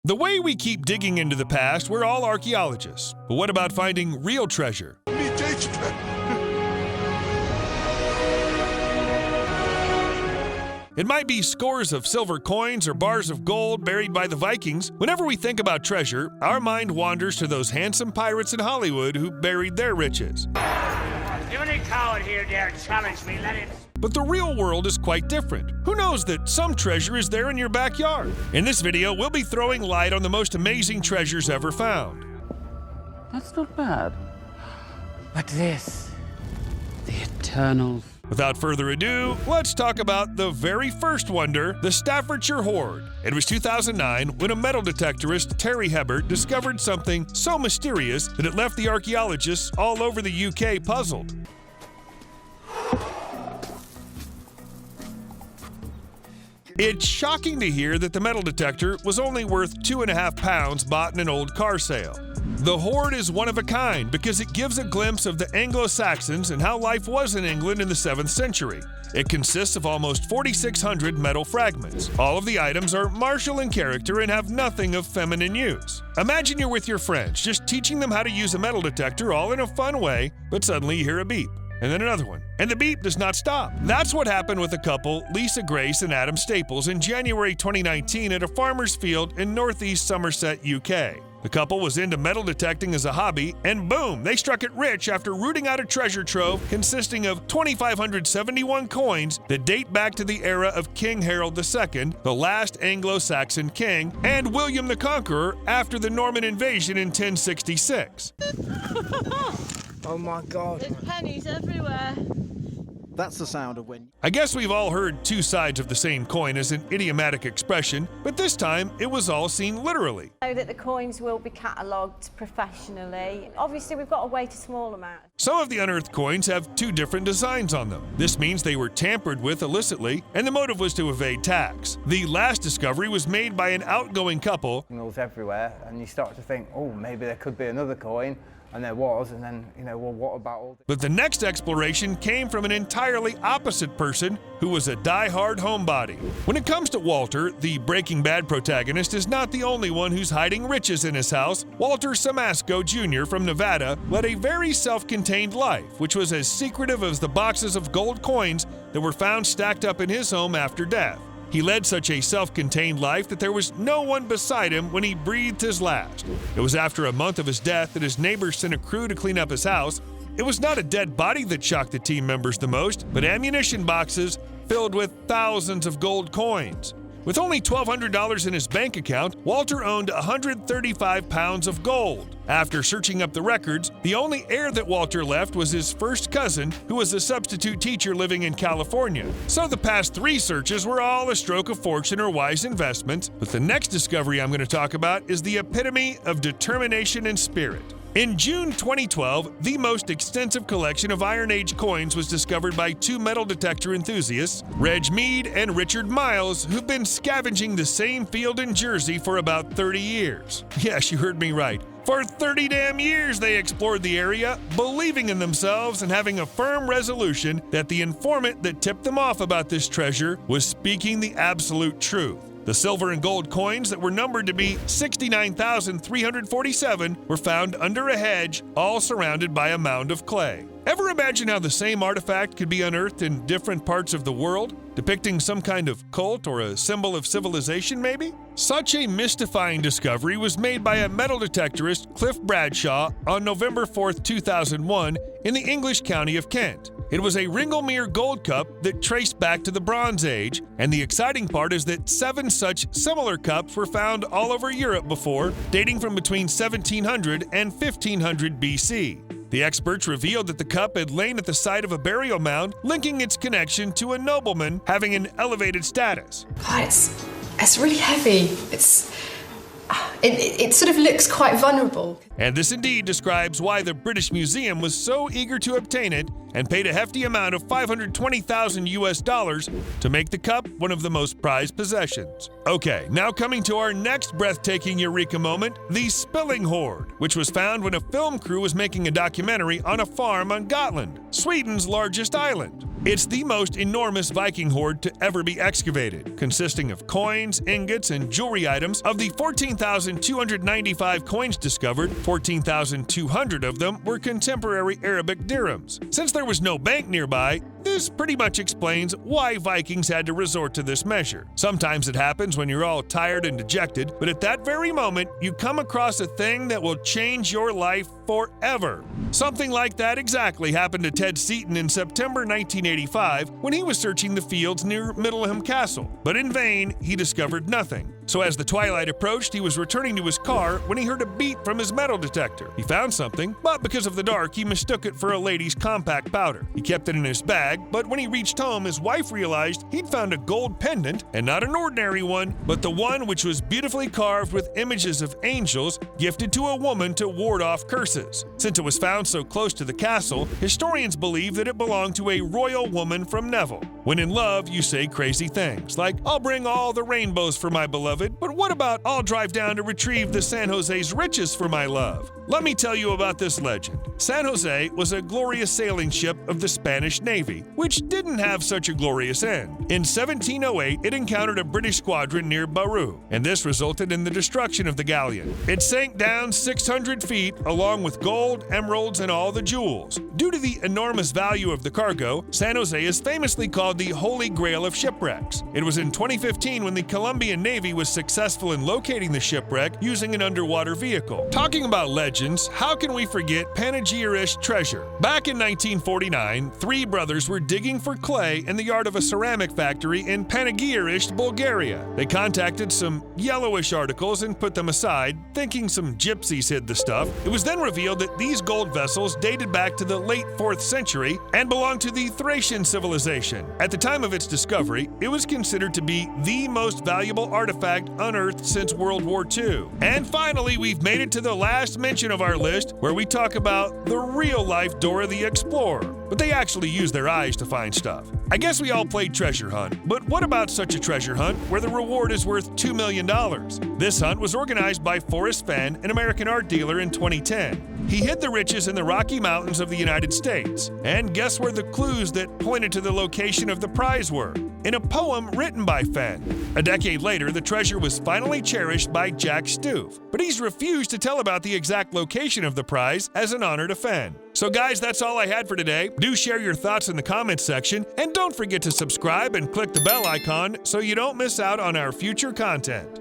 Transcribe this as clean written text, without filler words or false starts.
The way we keep digging into the past, we're all archaeologists. But what about finding real treasure? It might be scores of silver coins or bars of gold buried by the Vikings. Whenever we think about treasure, our mind wanders to those handsome pirates in Hollywood who buried their riches. If any coward here dare challenge me, let him... But the real world is quite different. Who knows that some treasure is there in your backyard? In this video, we'll be throwing light on the most amazing treasures ever found. That's not bad. But this, the eternal... Without further ado, let's talk about the very first wonder, the Staffordshire Hoard. It was 2009 when a metal detectorist, Terry Hebert, discovered something so mysterious that it left the archaeologists all over the UK puzzled. It's shocking to hear that the metal detector was only worth £2.50 bought in an old car sale. The hoard is one of a kind because it gives a glimpse of the Anglo-Saxons and how life was in England in the 7th century. It consists of almost 4,600 metal fragments. All of the items are martial in character and have nothing of feminine use. Imagine you're with your friends, just teaching them how to use a metal detector all in a fun way, but suddenly you hear a beep. And then another one. And the beep does not stop. That's what happened with a couple, Lisa Grace and Adam Staples, in January 2019 at a farmer's field in northeast Somerset, UK. The couple was into metal detecting as a hobby, and boom, they struck it rich after rooting out a treasure trove consisting of 2,571 coins that date back to the era of King Harold II, the last Anglo-Saxon king, and William the Conqueror after the Norman invasion in 1066. Oh my God. There's pennies everywhere. That's the sound of when... I guess we've all heard two sides of the same coin as an idiomatic expression, but this time it was all seen literally. So that the coins will be catalogued professionally. Obviously, we've got to wait a small amount. Some of the unearthed coins have two different designs on them. This means they were tampered with illicitly, and the motive was to evade tax. The last discovery was made by an outgoing couple. Signals everywhere, and you start to think, oh, maybe there could be another coin. And there was, and then, well, what about all this? But the next exploration came from an entirely opposite person who was a die-hard homebody. When it comes to Walter, the Breaking Bad protagonist is not the only one who's hiding riches in his house. Walter Samasco Jr. from Nevada led a very self-contained life, which was as secretive as the boxes of gold coins that were found stacked up in his home after death. He led such a self-contained life that there was no one beside him when he breathed his last. It was after a month of his death that his neighbors sent a crew to clean up his house. It was not a dead body that shocked the team members the most, but ammunition boxes filled with thousands of gold coins. With only $1,200 in his bank account, Walter owned 135 pounds of gold. After searching up the records, the only heir that Walter left was his first cousin, who was a substitute teacher living in California. So the past 3 searches were all a stroke of fortune or wise investments, but the next discovery I'm going to talk about is the epitome of determination and spirit. In June 2012, the most extensive collection of Iron Age coins was discovered by 2 metal detector enthusiasts, Reg Mead and Richard Miles, who've been scavenging the same field in Jersey for about 30 years. Yes, you heard me right. For 30 damn years they explored the area, believing in themselves and having a firm resolution that the informant that tipped them off about this treasure was speaking the absolute truth. The silver and gold coins that were numbered to be 69,347 were found under a hedge, all surrounded by a mound of clay. Ever imagine how the same artifact could be unearthed in different parts of the world, depicting some kind of cult or a symbol of civilization maybe? Such a mystifying discovery was made by a metal detectorist, Cliff Bradshaw, on November 4, 2001 in the English county of Kent. It was a Ringlemere gold cup that traced back to the Bronze Age, and the exciting part is that 7 such similar cups were found all over Europe before, dating from between 1700 and 1500 BC. The experts revealed that the cup had lain at the site of a burial mound, linking its connection to a nobleman having an elevated status. God, it's really heavy. It sort of looks quite vulnerable. And this indeed describes why the British Museum was so eager to obtain it and paid a hefty amount of $520,000 to make the cup one of the most prized possessions. Okay, now coming to our next breathtaking eureka moment, the Spilling Hoard, which was found when a film crew was making a documentary on a farm on Gotland, Sweden's largest island. It's the most enormous Viking hoard to ever be excavated, consisting of coins, ingots, and jewelry items. Of the 14,295 coins discovered, 14,200 of them were contemporary Arabic dirhams. Since there was no bank nearby, this pretty much explains why Vikings had to resort to this measure. Sometimes it happens when you're all tired and dejected, but at that very moment, you come across a thing that will change your life forever. Something like that exactly happened to Ted Seaton in September 1985 when he was searching the fields near Middleham Castle. But in vain, he discovered nothing. So as the twilight approached, he was returning to his car when he heard a beep from his metal detector. He found something, but because of the dark, he mistook it for a lady's compact powder. He kept it in his bag, but when he reached home, his wife realized he'd found a gold pendant, and not an ordinary one, but the one which was beautifully carved with images of angels gifted to a woman to ward off curses. Since it was found so close to the castle, historians believe that it belonged to a royal woman from Neville. When in love, you say crazy things, like, "I'll bring all the rainbows for my beloved," but what about, "I'll drive down to retrieve the San Jose's riches for my love"? Let me tell you about this legend. San Jose was a glorious sailing ship of the Spanish Navy, which didn't have such a glorious end. In 1708, it encountered a British squadron near Baru, and this resulted in the destruction of the galleon. It sank down 600 feet, along with gold, emeralds, and all the jewels. Due to the enormous value of the cargo, San Jose is famously called the Holy Grail of shipwrecks. It was in 2015 when the Colombian Navy was successful in locating the shipwreck using an underwater vehicle. Talking about legends, how can we forget Panagirish Treasure? Back in 1949, three brothers were digging for clay in the yard of a ceramic factory in Panagirish, Bulgaria. They contacted some yellowish articles and put them aside, thinking some gypsies hid the stuff. It was then revealed that these gold vessels dated back to the late 4th century and belonged to the Thracian civilization. At the time of its discovery, it was considered to be the most valuable artifact unearthed since World War II. And finally, we've made it to the last mention of our list, where we talk about the real-life Dora the Explorer. But they actually use their eyes to find stuff. I guess we all played treasure hunt, but what about such a treasure hunt where the reward is worth $2 million? This hunt was organized by Forrest Fenn, an American art dealer, in 2010. He hid the riches in the Rocky Mountains of the United States. And guess where the clues that pointed to the location of the prize were? In a poem written by Fenn. A decade later, the treasure was finally cherished by Jack Stoof, but he's refused to tell about the exact location of the prize as an honor to Fenn. So guys, that's all I had for today. Do share your thoughts in the comments section, and don't forget to subscribe and click the bell icon so you don't miss out on our future content.